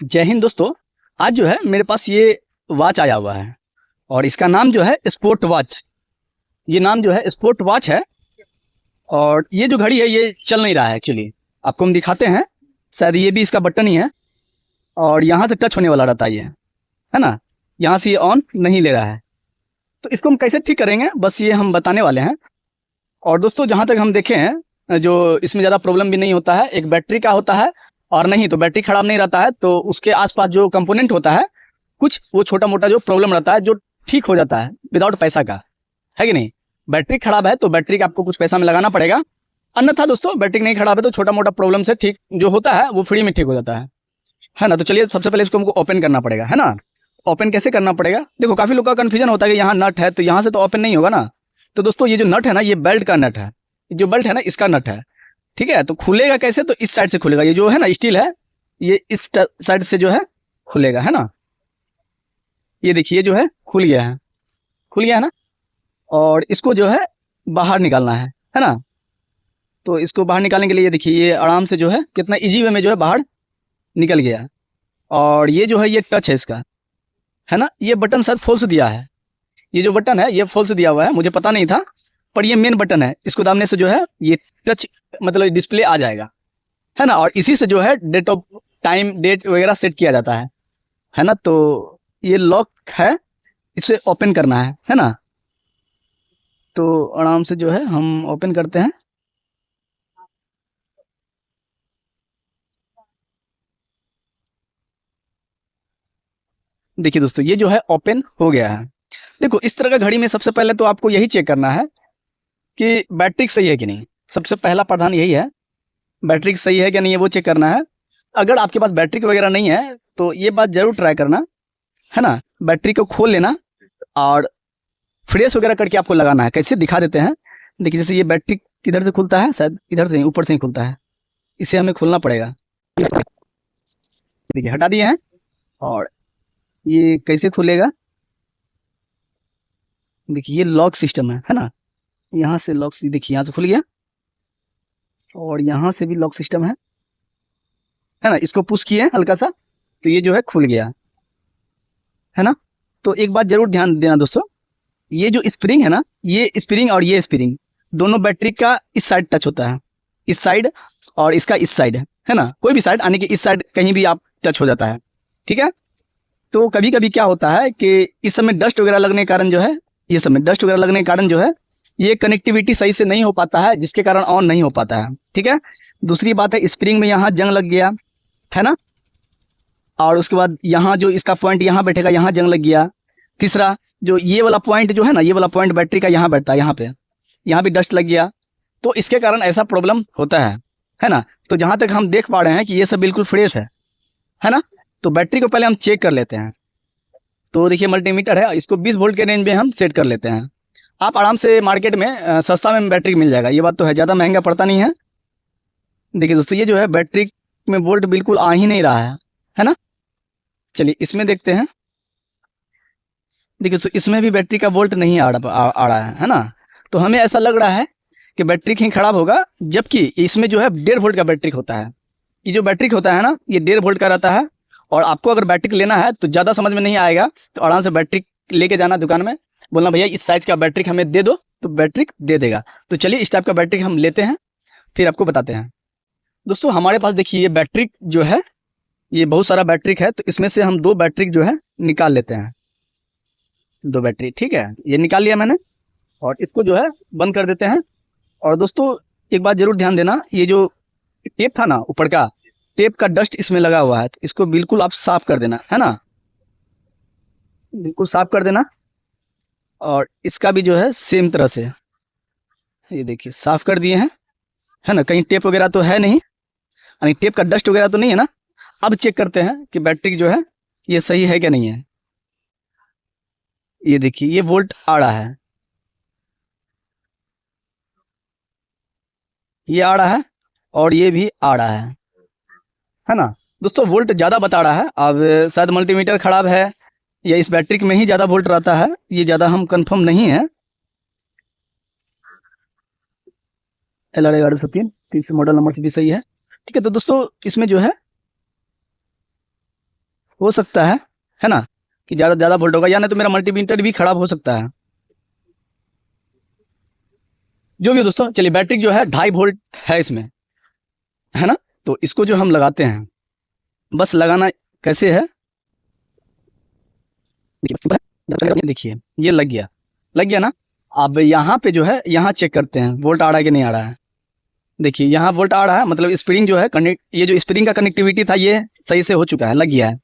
जय हिंद दोस्तों। आज जो है मेरे पास ये वॉच आया हुआ है और इसका नाम जो है स्पोर्ट वॉच। ये नाम जो है स्पोर्ट वॉच है और ये जो घड़ी है ये चल नहीं रहा है। एक्चुअली आपको हम दिखाते हैं, शायद ये भी इसका बटन ही है और यहाँ से टच होने वाला रहता है ये, है ना। यहाँ से ये ऑन नहीं ले रहा है, तो इसको हम कैसे ठीक करेंगे बस ये हम बताने वाले हैं। और दोस्तों जहाँ तक हम देखें हैं, जो इसमें ज़्यादा प्रॉब्लम भी नहीं होता है, एक बैटरी का होता है और नहीं तो बैटरी ख़राब नहीं रहता है, तो उसके आसपास जो कंपोनेंट होता है कुछ वो छोटा मोटा जो प्रॉब्लम रहता है जो ठीक हो जाता है विदाउट पैसा का, है कि नहीं। बैटरी ख़राब है तो बैटरी का आपको कुछ पैसा में लगाना पड़ेगा, अन्यथा दोस्तों बैटरी नहीं ख़राब है तो छोटा मोटा प्रॉब्लम से ठीक जो होता है वो फ्री में ठीक हो जाता है ना। तो चलिए सबसे पहले इसको हमको ओपन करना पड़ेगा, है ना। ओपन कैसे करना पड़ेगा, देखो काफ़ी लोग का कन्फ्यूजन होता है कि यहाँ नट है तो यहाँ से तो ओपन नहीं होगा ना। तो दोस्तों ये जो नट है ना, ये बेल्ट का नट है, जो बेल्ट है ना इसका नट है, ठीक है। तो खुलेगा कैसे, तो इस साइड से खुलेगा, ये जो है ना स्टील है ये इस साइड से जो है खुलेगा, है ना। ये देखिए जो है खुल गया है, खुल गया है ना। और इसको जो है बाहर निकालना है ना। तो इसको बाहर निकालने के लिए ये देखिए ये आराम से जो है कितना इजी वे में जो है बाहर निकल गया। और ये जो है ये टच है इसका, है ना। ये बटन शायद फॉल्स दिया है, ये जो बटन है ये फॉल्स दिया हुआ है, मुझे पता नहीं था, पर ये मेन बटन है। इसको दाबने से जो है ये टच मतलब डिस्प्ले आ जाएगा, है ना। और इसी से जो है डेट ऑफ टाइम डेट वगैरह सेट किया जाता है ना। तो ये लॉक है, इसे ओपन करना है ना। तो आराम से जो है हम ओपन करते हैं। देखिए दोस्तों ये जो है ओपन हो गया है। देखो इस तरह का घड़ी में सबसे पहले तो आपको यही चेक करना है कि बैटरी सही है कि नहीं। सबसे पहला प्रावधान यही है, बैटरी सही है कि नहीं है वो चेक करना है। अगर आपके पास बैटरी वगैरह नहीं है तो ये बात ज़रूर ट्राई करना, है ना। बैटरी को खोल लेना और फ्रेश वगैरह करके आपको लगाना है। कैसे दिखा देते हैं, देखिए जैसे ये बैटरी किधर से खुलता है, शायद इधर से ही ऊपर से ही खुलता है, इसे हमें खोलना पड़ेगा। देखिए हटा दिए हैं। और ये कैसे खुलेगा, देखिए ये लॉक सिस्टम है ना। यहाँ से लॉक, देखिए यहाँ से खुल गया और यहाँ से भी लॉक सिस्टम है ना। इसको पुश किए हल्का सा तो ये जो है खुल गया, है ना। तो एक बात जरूर ध्यान देना दोस्तों, ये जो स्प्रिंग है ना, ये स्प्रिंग और ये स्प्रिंग दोनों बैटरी का इस साइड टच होता है, इस साइड और इसका इस साइड, है ना। कोई भी साइड यानी कि इस साइड कहीं भी आप टच हो जाता है, ठीक है। तो कभी कभी क्या होता है कि इस समय डस्ट वगैरह लगने के कारण जो है, ये समय डस्ट वगैरह लगने के कारण जो है ये कनेक्टिविटी सही से नहीं हो पाता है, जिसके कारण ऑन नहीं हो पाता है, ठीक है। दूसरी बात है स्प्रिंग में यहाँ जंग लग गया, है ना। और उसके बाद यहाँ जो इसका पॉइंट यहाँ बैठेगा यहाँ जंग लग गया। तीसरा जो ये वाला पॉइंट जो है ना, ये वाला पॉइंट बैटरी का यहाँ बैठता है, यहाँ पे यहाँ भी डस्ट लग गया, तो इसके कारण ऐसा प्रॉब्लम होता है ना। तो जहाँ तक हम देख पा रहे हैं कि ये सब बिल्कुल फ्रेश है ना। तो बैटरी को पहले हम चेक कर लेते हैं। तो देखिए मल्टीमीटर है, इसको 20 वोल्ट के रेंज में हम सेट कर लेते हैं। आप आराम से मार्केट में सस्ता में बैटरी मिल जाएगा, ये बात तो है, ज़्यादा महंगा पड़ता नहीं है। देखिए दोस्तों ये जो है बैटरी में वोल्ट बिल्कुल आ ही नहीं रहा है ना। चलिए इसमें देखते हैं। देखिए तो इसमें भी बैटरी का वोल्ट नहीं आ रहा है ना। तो हमें ऐसा लग रहा है कि बैटरी कहीं ख़राब होगा, जबकि इसमें जो है 1.5 वोल्ट का बैटरी होता है। ये जो बैटरी होता है ना ये 1.5 वोल्ट का रहता है। और आपको अगर बैटरी लेना है तो ज़्यादा समझ में नहीं आएगा, तो आराम से बैटरी लेके जाना दुकान में, बोलना भैया इस साइज़ का बैटरी हमें दे दो, तो बैटरी दे देगा। तो चलिए इस टाइप का बैटरी हम लेते हैं, फिर आपको बताते हैं। दोस्तों हमारे पास देखिए ये बैटरी जो है, ये बहुत सारा बैटरी है, तो इसमें से हम 2 बैटरी जो है निकाल लेते हैं। 2 बैटरी, ठीक है, ये निकाल लिया मैंने। और इसको जो है बंद कर देते हैं। और दोस्तों एक बात ज़रूर ध्यान देना, ये जो टेप था ना ऊपर का, टेप का डस्ट इसमें लगा हुआ है, तो इसको बिल्कुल आप साफ़ कर देना, है ना। बिल्कुल साफ़ कर देना। और इसका भी जो है सेम तरह से ये देखिए साफ़ कर दिए हैं, है ना। कहीं टेप वगैरह तो है नहीं, यानी टेप का डस्ट वगैरह तो नहीं है ना। अब चेक करते हैं कि बैटरी जो है ये सही है क्या नहीं है। ये देखिए ये वोल्ट आ रहा है, ये आ रहा है और ये भी आ रहा है ना। दोस्तों वोल्ट ज़्यादा बता रहा है, अब शायद मल्टीमीटर ख़राब है या इस बैटरी में ही ज़्यादा वोल्ट रहता है, ये ज़्यादा हम कंफर्म नहीं है। LR 1103 मॉडल नंबर से भी सही है, ठीक है। तो दोस्तों इसमें जो है हो सकता है ना, कि ज़्यादा वोल्ट होगा, या नहीं तो मेरा मल्टीमीटर भी खराब हो सकता है। जो भी हो दोस्तों, चलिए बैटरी जो है 2.5 वोल्ट है इसमें, है ना। तो इसको जो हम लगाते हैं, बस लगाना कैसे है, देखिए ये लग गया ना। अब यहाँ पे जो है, यहाँ चेक करते हैं वोल्ट आ रहा है कि नहीं आ रहा है। देखिए यहाँ वोल्ट आ रहा है, मतलब स्प्रिंग जो है कनेक्ट, ये जो स्प्रिंग का कनेक्टिविटी था ये सही से हो चुका है, लग गया है,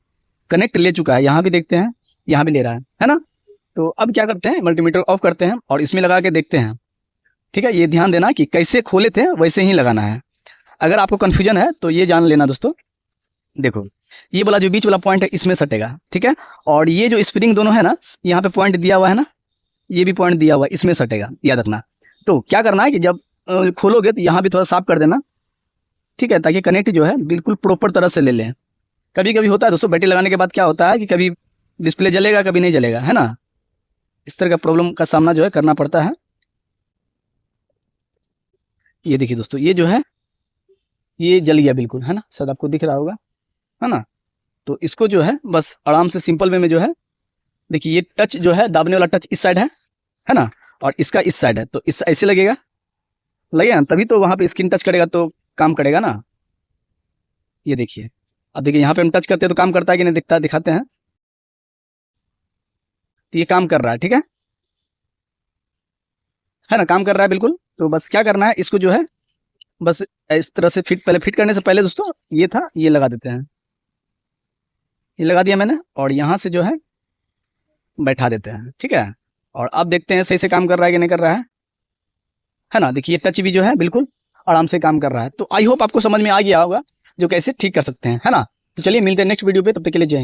कनेक्ट ले चुका है। यहाँ भी देखते हैं, यहाँ भी ले रहा है ना। तो अब क्या करते हैं, मल्टीमीटर ऑफ करते हैं और इसमें लगा के देखते हैं। ठीक है, ये ध्यान देना कि कैसे खोले थे वैसे ही लगाना है। अगर आपको कन्फ्यूजन है तो ये जान लेना दोस्तों, देखो ये वाला जो बीच वाला पॉइंट है इसमें सटेगा, ठीक है। और ये जो स्प्रिंग दोनों है ना, यहाँ पे पॉइंट दिया हुआ है ना, ये भी पॉइंट दिया हुआ है, इसमें सटेगा, याद रखना। तो क्या करना है कि जब खोलोगे तो यहाँ भी थोड़ा साफ कर देना, ठीक है, ताकि कनेक्ट जो है बिल्कुल प्रॉपर तरह से ले लें। कभी कभी होता है दोस्तों, बैटरी लगाने के बाद क्या होता है कि कभी डिस्प्ले जलेगा, कभी नहीं जलेगा, है ना। इस तरह का प्रॉब्लम का सामना जो है करना पड़ता है। ये देखिए दोस्तों, ये जो है ये जल गया बिल्कुल, है ना, शायद आपको दिख रहा होगा, है ना। तो इसको जो है बस आराम से सिंपल वे में जो है, देखिए ये टच जो है, दाबने वाला टच इस साइड है ना, और इसका इस साइड है, तो इस ऐसे लगेगा ना, तभी तो वहाँ पे स्क्रीन टच करेगा तो काम करेगा ना। ये देखिए, अब देखिए यहाँ पे हम टच करते हैं तो काम करता है कि नहीं, दिखता दिखाते हैं। तो ये काम कर रहा है, ठीक है ना, काम कर रहा है बिल्कुल। तो बस क्या करना है, इसको जो है बस इस तरह से फिट, पहले फिट करने से पहले दोस्तों ये था, ये लगा देते हैं, ये लगा दिया मैंने, और यहाँ से जो है बैठा देते हैं, ठीक है। और अब देखते हैं सही से काम कर रहा है कि नहीं कर रहा है ना। देखिए टच भी जो है बिल्कुल आराम से काम कर रहा है। तो आई होप आपको समझ में आ गया होगा जो कैसे ठीक कर सकते हैं, है ना। तो चलिए मिलते हैं नेक्स्ट वीडियो पे, तब तक के लिए जय हिंद।